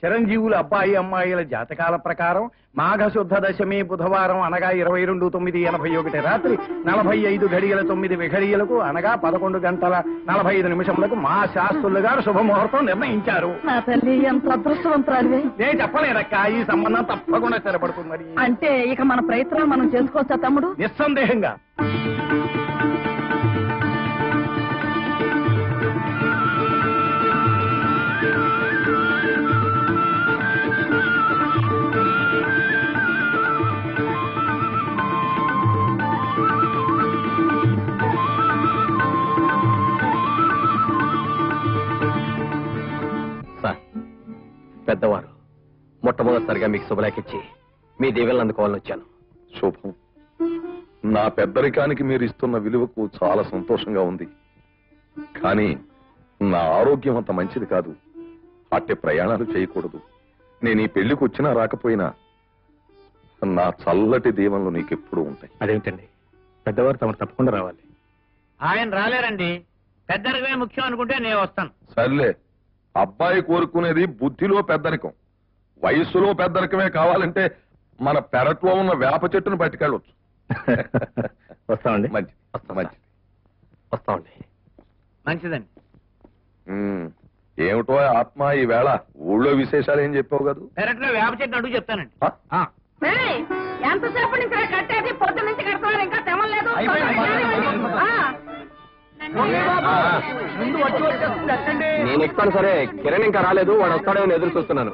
చిరంజీవుల అబ్బాయి అమ్మాయిల జాతకాల ప్రకారం మాఘశుద్ధ దశమి బుధవారం అనగా 22/9/81 రాత్రి 45 గడియల 9 విఘడియలకు అనగా 11 గంటల 45 నిమిషములకు మా శాస్త్రులు గారు శుభముహూర్తం నిర్ణయించారు. నా తల్లి ఎంత అదృష్టవంతురాలివే. నేను చెప్పలేదక్క, ఈ సంబంధం తప్పకుండా స్థిరపడుతుంది. మరి అంటే ఇక మన ప్రయత్నం మనం చేసుకోవచ్చా తమ్ముడు? నిస్సందేహంగా. పెద్దవారు మొట్టమొదటిసారిగా మీకు శుభలేఖిచ్చి మీ దీవెనలు అందుకోవాలని వచ్చాను. శుభం. నా పెద్దరికానికి మీరు ఇస్తున్న విలువకు చాలా సంతోషంగా ఉంది. కానీ నా ఆరోగ్యం అంత మంచిది కాదు. అట్టే ప్రయాణాలు చేయకూడదు. నేను ఈ పెళ్లికి వచ్చినా రాకపోయినా నా చల్లటి దీవెనలు నీకెప్పుడు ఉంటాయి. అదేమిటండి, పెద్దవారు తమరు తప్పకుండా రావాలి. ఆయన రాలేరండి. పెద్దరికమే ముఖ్యం అనుకుంటే నేను వస్తాను. సర్లే, అబ్బాయి కోరుకునేది బుద్ధిలో పెద్దరికం. వయస్సులో పెద్దరికమే కావాలంటే మన పెరట్లో ఉన్న వేప చెట్టును పట్టుకెళ్ళవచ్చు. వస్తామండి. మంచిది. వస్తామండి. మంచిదండి. ఏమిటో ఆత్మ ఈ వేళ ఊళ్ళో విశేషాలు ఏం చెప్పావు కదా? పెరట్లో వేప చెట్టు అడుగు చెప్తానండి. ఎంతసేపు నుంచి కట్టేది? పొద్దు నుంచి కడతారు, ఇంకా తెమలేదు. నేను ఎక్కుతాను. సరే, కిరణ్ ఇంకా రాలేదు. వాడు వస్తాడేమో ఎదురు చూస్తున్నాను.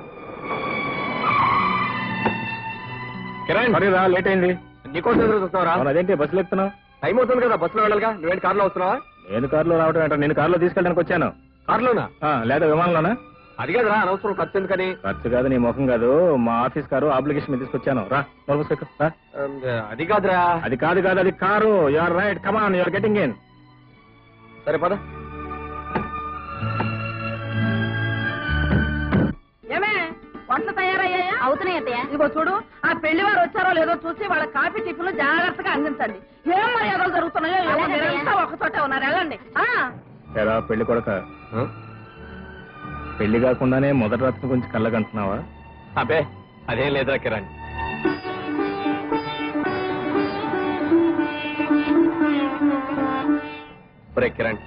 కిరణ్ రా, లేట్ అయింది. నీకోసం ఎదురు చూస్తున్నారా? అదేంటి బస్సులో ఎక్కుతున్నావు? టైం అవుతుంది కదా, బస్సులో వెళ్ళాలిగా. నువ్వేంటి కార్లో వస్తున్నావా? నేను కారులో రావడం ఏంటో, నేను కారులో తీసుకెళ్ళడానికి వచ్చాను. కార్లోనా లేదా విమానంలోనా? అది కదరా, అనవసరం ఖర్చు ఎందుకని. ఖర్చు కాదు, నీ ముఖం కాదు. మా ఆఫీస్ కారు అప్లికేషన్ మీద తీసుకొచ్చాను. రా. అది కాదురా. అది కాదు, అది car. You're right. Come on, you're getting in. సరే పద. ఏమే, వంటలు తయారయ్యాయా? అవుతున్నాయి. ఇగో చూడు, ఆ పెళ్లి వారు వచ్చారో లేదో చూసి వాళ్ళ కాఫీ టిఫిన్లు జాగ్రత్తగా అందించండి. ఏం మర్యాదలు జరుగుతున్నాయో మీరంతా ఒక చోటే ఉన్నారు. వెళ్ళండి. ఎలా పెళ్లి కొడక, పెళ్లి కాకుండానే మొదటి రాత్రి గురించి కళ్ళగంటున్నావా? అబ్బే అదేం లేదురా కిరణ్. కిరణ్,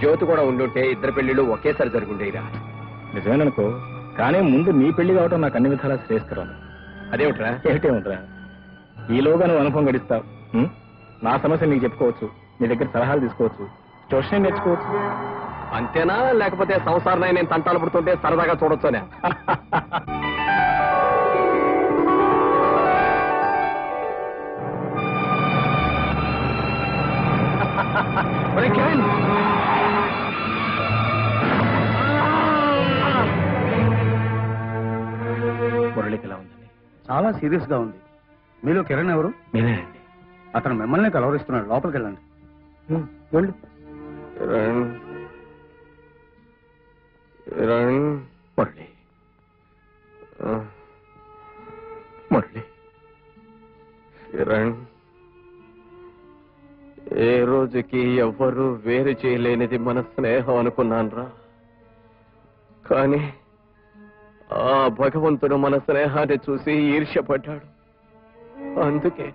జ్యోతి కూడా ఉండుంటే ఇద్దరు పెళ్లిళ్ళు ఒకేసారి జరుగుండేరా. నిజమేననుకో, కానీ ముందు నీ పెళ్లి కావటం నాకు అన్ని విధాలా శ్రేయస్కరం. అదేమిట్రా? ఏమిటేముంటరా, ఈలోగా నువ్వు అనుభవం గడిస్తావు. నా సమస్య నీకు చెప్పుకోవచ్చు, నీ దగ్గర సలహాలు తీసుకోవచ్చు, ట్యూషన్ నేర్చుకోవచ్చు. అంతేనా? లేకపోతే సంసారం నేను తంటాలు పడుతుంటే సరదాగా చూడొచ్చునే? మురళికి ఎలా ఉందండి? చాలా సీరియస్ గా ఉంది. మీలో కిరణ్ ఎవరు? నేనేనండి. అతను మిమ్మల్ని కలవరిస్తున్నాడు. లోపలికి వెళ్ళండి. వెళ్ళు. మురళి, మురళి. కిరణ్, ఏ రోజుకి ఎవ్వరూ వేరు చేయలేనిది మన స్నేహం అనుకున్నాన్రా. కానీ ఆ భగవంతుడు మన స్నేహాన్ని చూసి ఈర్ష్యపడ్డాడు. అందుకే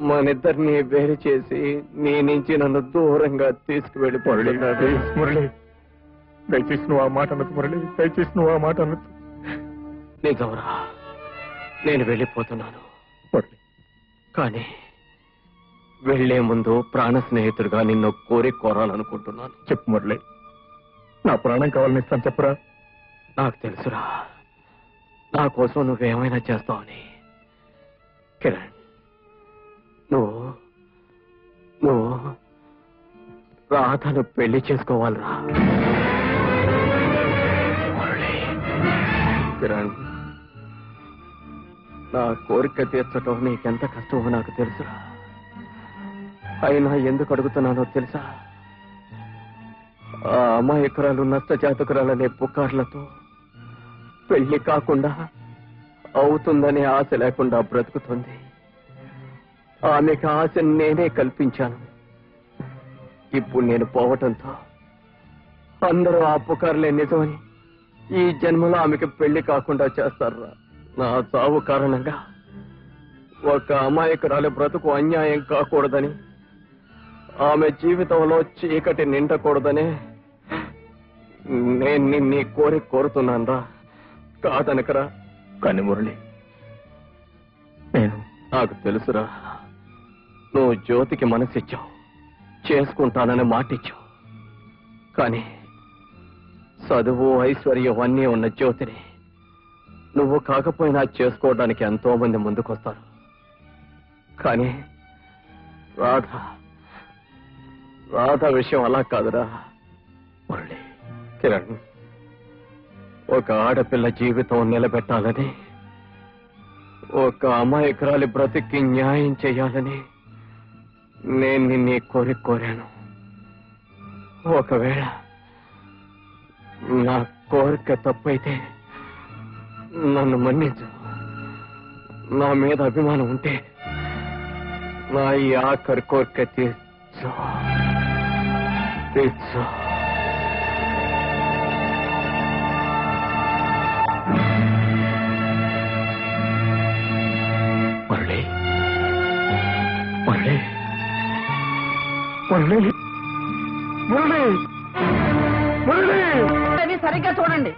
మనిద్దరిని వేరు చేసి నీ నుంచి నన్ను దూరంగా తీసుకువెళ్ళిపోతున్నాడు. మురళి, దయచేసి నువ్వు ఆ మాట అనొద్దు. మురళి, దయచేసి నువ్వు ఆ మాట అనొద్దు. నిజంరా, నేను వెళ్ళిపోతున్నాను. కానీ వెళ్లే ముందు ప్రాణ స్నేహితుడిగా నిన్ను కోరాలనుకుంటున్నాను. చెప్పు మురళి, నా ప్రాణం కావాలని ఇస్తాను. చెప్పురా. నాకు తెలుసురా, నా కోసం నువ్వేమైనా చేస్తావని. కిరణ్, నువ్వు రాధను పెళ్లి చేసుకోవాలరా. కిరణ్, నా కోరిక తీర్చటం నీకెంత కష్టమో నాకు తెలుసురా. అయినా ఎందుకు అడుగుతున్నానో తెలుసా? ఆ అమాయకురాలు నష్టజాతకురాలనే పుకార్లతో పెళ్లి కాకుండా అవుతుందనే ఆశ లేకుండా బ్రతుకుతుంది. ఆమెకు ఆశను నేనే కల్పించాను. ఇప్పుడు నేను పోవటంతో అందరూ ఆ పుకార్లే నిజమని ఈ జన్మలో ఆమెకి పెళ్లి కాకుండా చేస్తారా? నా చావు కారణంగా ఒక అమాయకురాలి బ్రతుకు అన్యాయం కాకూడదని, ఆమె జీవితంలో చీకటి నిండకూడదని నేను నిన్ను కోరుతున్నానరా. కాదనకరా. కానీ మురళి, నాకు తెలుసురా, నువ్వు జ్యోతికి మనసిచ్చావు, చేసుకుంటానని మాటిచ్చావు. కానీ చదువు ఐశ్వర్యం అన్నీ ఉన్న జ్యోతిని నువ్వు కాకపోయినా చేసుకోవడానికి ఎంతో మంది ముందుకొస్తారు. కానీ రాధ విషయం అలా కాదురా మురళి. కిరణ్, ఒక ఆడపిల్ల జీవితం నిలబెట్టాలని, ఒక అమాయకురాలి బ్రతికి న్యాయం చేయాలని నేను నిన్ను కోరాను. ఒకవేళ నా కోరిక తప్పైతే నన్ను మన్నించు. నా మీద అభిమానం ఉంటే నా ఈ ఆఖరి కోరిక తీర్చు. మురళి, మురళి, మురళి, మురళి, మురళి. అది సరిగ్గా చూడండి.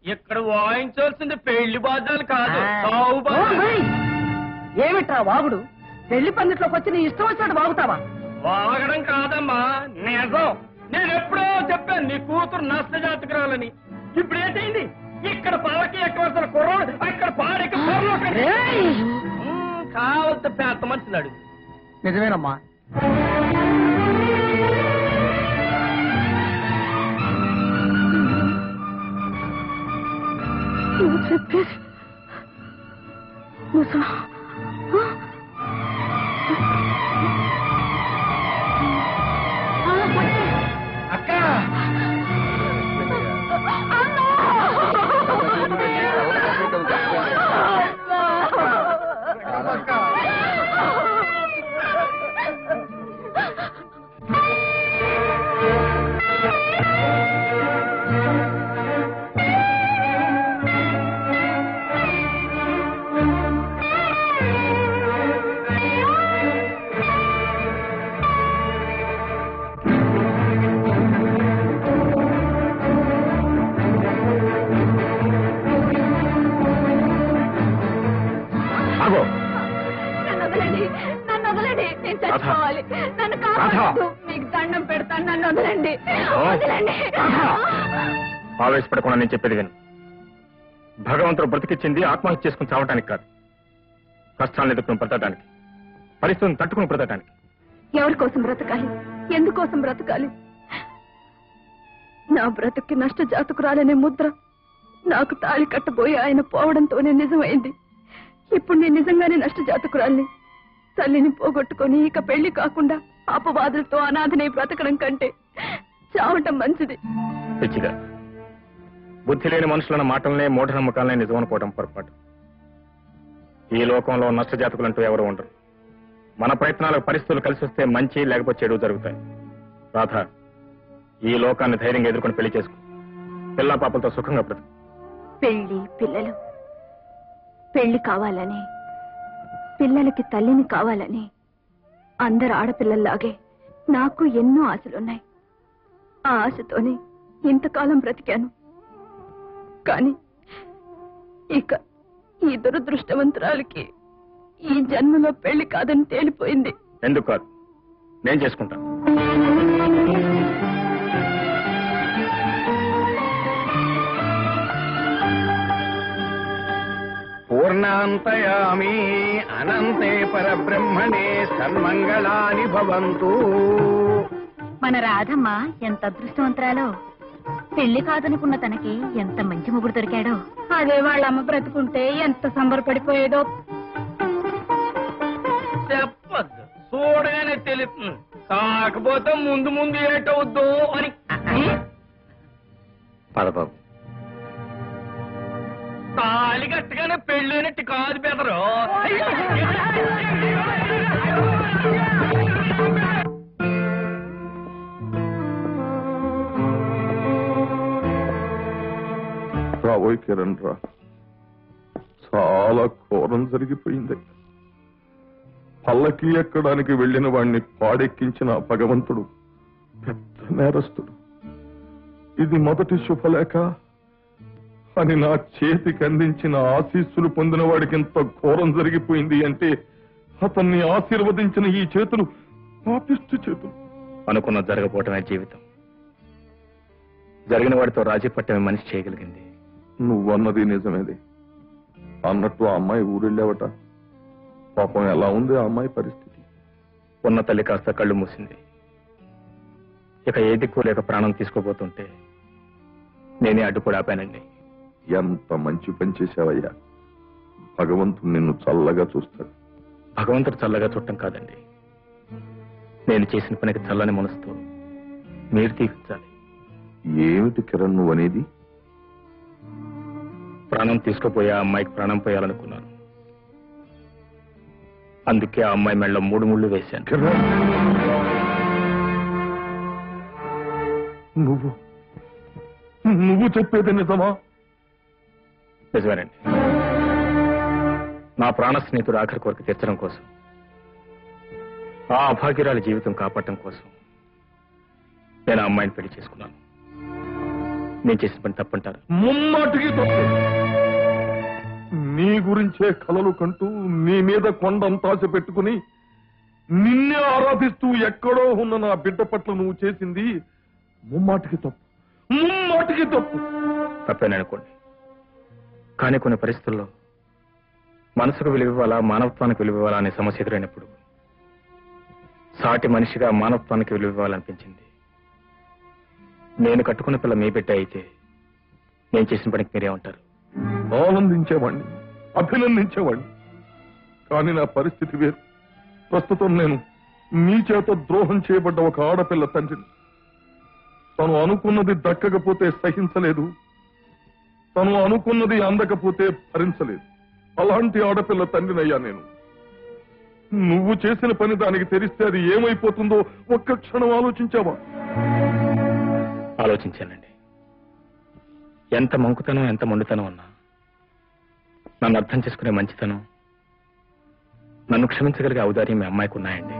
ఇక్కడ వాయించాల్సింది పెళ్లి బాధ్యాలు కాదు, సావు బాధ్యాలు. ఏమిట్రా వాగుడు? పెళ్లి పందిట్లోకి వచ్చి నీ ఇష్టం వచ్చినట్టు వాగుతావా? వాగడం కాదమ్మా, నిజం. నేను ఎప్పుడో చెప్పాను నీ కూతురు నష్ట జాతకురాలని. ఇప్పుడు ఏంటైంది? ఇక్కడ పాలకి ఎక్కవలసిన కుర్రోడు, అక్కడ పాడెక్క కావలసిన పెద్ద మనుషులు అడుగు. నిజమేనమ్మా. నువ్వు చెప్పేది నిజమా? అక్క, నన్ను వదలండి, నేను చచ్చిపోవాలి. నన్ను కాపాడద్దు, మీకు దండం పెడతాను. నన్ను వదలండి, వదలండి. ఆవేశపడకుండా నేను చెప్పేది విను. భగవంతుడు బ్రతికిచ్చింది ఆత్మహత్య చేసుకుని చావటానికి కాదు, కష్టాలను ఎదుర్కొని బ్రతకడానికి, పరిస్థితులను తట్టుకుని బ్రతకడానికి. ఎవరి కోసం బ్రతకాలి? ఎందుకోసం బ్రతకాలి? నా బ్రతుక్కి నష్ట జాతకురాలనే ముద్ర నాకు తాళి కట్టబోయి ఆయన పోవడంతోనే నిజమైంది. ఇప్పుడు నేను నిజంగానే నష్ట జాతకురాల్ని. తల్లిని పోగొట్టుకొని ఇక పెళ్లి కాకుండా అపవాదులతో అనాథనై బ్రతకడం కంటే చావటం మంచిది. పిచ్చిగా బుద్ధి లేని మనుషులన్న మాటలనే మూఢనమ్మకాలనే నిజం అనుకోవడం పొరపాటు. ఈ లోకంలో నష్ట జాతకులంటూ ఎవరు ఉండరు. మన ప్రయత్నాలకు పరిస్థితులు కలిసి వస్తే మంచి, లేకపోతే చెడు జరుగుతాయి. రాధ, ఈ లోకాన్ని ధైర్యంగా ఎదుర్కొని పెళ్లి చేసుకో. పిల్లా పాపలతో సుఖంగా బ్రతుకు. పెళ్లి, పిల్లలు. పెళ్లి కావాలని, పిల్లలకి తల్లిని కావాలని అందరు ఆడపిల్లల్లాగే నాకు ఎన్నో ఆశలున్నాయి. ఆ ఆశతోనే ఇంతకాలం బ్రతికాను. కానీ ఇక ఈ దురదృష్టవంతురాలకి ఈ జన్మలో పెళ్లి కాదని తేలిపోయింది. ఎందుకు కాదు, నేను చేసుకుంటాను. పూర్ణాంతయామి అనంతే పరబ్రహ్మణే సన్మంగళాని భవంతు. మన రాధమ్మ ఎంత అదృష్టవంతరాలో. పెళ్లి కాదనుకున్న తనకి ఎంత మంచి మొగుడు దొరికాడో. అదే వాళ్ళమ్మ బ్రతుకుంటే ఎంత సంబరపడిపోయేదో. చెప్పద్దు, చూడగానే తెలుస్తుంది. కాకపోతే ముందు ముందు ఏటవుద్దో అని. పదబాబు, తాళి కట్టగానే పెళ్ళైనట్టు కాదు బెదరు. రాబోయ్ కిరణ్ రా, చాలా ఘోరం జరిగిపోయింది. పల్లకి ఎక్కడానికి వెళ్లిన వాణ్ణి పాడెక్కించిన భగవంతుడు పెద్ద నేరస్తుడు. ఇది మొదటి శుభలేఖ అని నా చేతికి అందించిన ఆశీస్సులు పొందిన వాడికి ఇంత ఘోరం జరిగిపోయింది అంటే అతన్ని ఆశీర్వదించిన ఈ చేతులు పాపిష్టి చేతులు. అనుకున్న జరగపోవటమే జీవితం. జరిగిన వాడితో రాజీ పట్టమే మనిషి చేయగలిగింది. నువ్వన్నది నిజమేది. అన్నట్టు ఆ అమ్మాయి ఊరెళ్ళావట. పాపం ఎలా ఉంది ఆ అమ్మాయి పరిస్థితి? ఉన్న తల్లి కాస్త కళ్ళు మూసింది. ఇక ఏ దిక్కు లేక ప్రాణం తీసుకోబోతుంటే నేనే అడ్డుపడి ఆపానండి. ఎంత మంచి పని చేశావయ్యా. భగవంతుడు నిన్ను చల్లగా చూస్తాడు. భగవంతుడు చల్లగా చూడటం కాదండి, నేను చేసిన పనికి చల్లని మనసుతో మీరు తీర్చాలి. ఏమిటి కిరణ్ నువ్వనేది? ప్రాణం తీసుకుపోయే ఆ అమ్మాయికి ప్రాణం పోయాలనుకున్నాను. అందుకే ఆ అమ్మాయి మెళ్ళలో 3 ముళ్ళు వేశాను. కిరణ్, నువ్వు చెప్పేది నిజమా? నిజమేనండి. నా ప్రాణ స్నేహితుడు ఆఖరి కోరిక తీర్చడం కోసం, ఆ అభాగ్యురాల జీవితం కాపాడటం కోసం నేను ఆ అమ్మాయిని పెళ్లి చేసుకున్నాను. నేను చేసిన పని తప్పంటారు? ముమ్మాటికి తప్పు. నీ గురించే కలలు కంటూ నీ మీద కొండంతాశ పెట్టుకుని నిన్నే ఆరాధిస్తూ ఎక్కడో ఉన్న నా బిడ్డ పట్ల నువ్వు చేసింది ముమ్మాటికి తప్పు. ముమ్మాటికి తప్పు. తప్పేననుకోండి, కానీ కొన్ని పరిస్థితుల్లో మనసుకు విలువివ్వాలా, మానవత్వానికి విలువివ్వాలా అనే సమస్య ఎదురైనప్పుడు సాటి మనిషిగా మానవత్వానికి విలువివ్వాలనిపించింది. నేను కట్టుకున్న పిల్ల మీ బిడ్డ అయితే నేను చేసిన పనికి మీరేమంటారు? ఆనందించేవాణ్ణి, అభినందించేవాణ్ణి. కానీ నా పరిస్థితి వేరు. ప్రస్తుతం నేను నీ చేత ద్రోహం చేయబడ్డ ఒక ఆడపిల్ల తండ్రిని. తను అనుకున్నది దక్కకపోతే సహించలేదు, తను అనుకున్నది అందకపోతే భరించలేదు. అలాంటి ఆడపిల్ల తండ్రినయ్యా నేను. నువ్వు చేసిన పని దానికి తెలిస్తే అది ఏమైపోతుందో ఒక్క క్షణం ఆలోచించావా? ఆలోచించానండి. ఎంత మంకుతనం, ఎంత మొండితనం అన్నా నన్ను అర్థం చేసుకునే మంచితనం, నన్ను క్షమించగలిగే ఔదార్యం మీ అమ్మాయికి ఉన్నాయండి.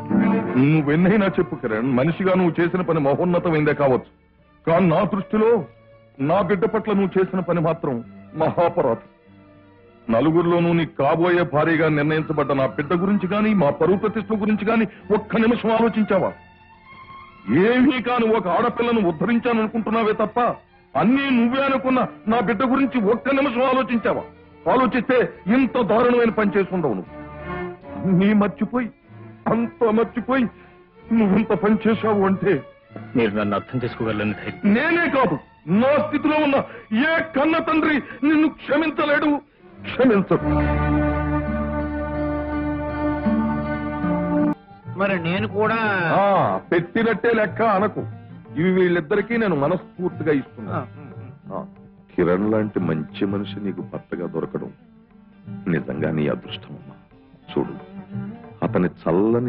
నువ్వెన్నైనా చెప్పు కిరణ్, మనిషిగా నువ్వు చేసిన పని మహోన్నతమైందే కావచ్చు. కానీ నా దృష్టిలో నా బిడ్డ పట్ల నువ్వు చేసిన పని మాత్రం మహాపరాధం. నలుగురిలోనూ నీ కాబోయే భారీగా నిర్ణయించబడ్డ నా బిడ్డ గురించి గాని, మా పరువు ప్రతిష్ఠ గురించి గాని ఒక్క నిమిషం ఆలోచించావా? ఏమీ కాని ఒక ఆడపిల్లను ఉద్ధరించాననుకుంటున్నావే తప్ప అన్నీ నువ్వే అనుకున్న నా బిడ్డ గురించి ఒక్క నిమిషం ఆలోచించావా? ఆలోచిస్తే ఇంత దారుణమైన పని చేసుకుంటావు నువ్వు. నీ మర్చిపోయి, అంత మర్చిపోయి నువ్వింత పని చేశావు అంటే మీరు నన్ను అర్థం చేసుకోగలని ధైర్యం నేనే కాదు, నా స్థితిలో ఉన్న ఏ కన్న తండ్రి నిన్ను క్షమించలేడు, క్షమించడు. మరి నేను కూడా పెట్టినట్టే లెక్క అనకు. ఇవి వీళ్ళిద్దరికీ నేను మనస్ఫూర్తిగా ఇస్తున్నా. కిరణ్ లాంటి మంచి మనిషి నీకు భర్తగా దొరకడం నిజంగా నీ అదృష్టమమ్మా. చూడు, అతని చల్లని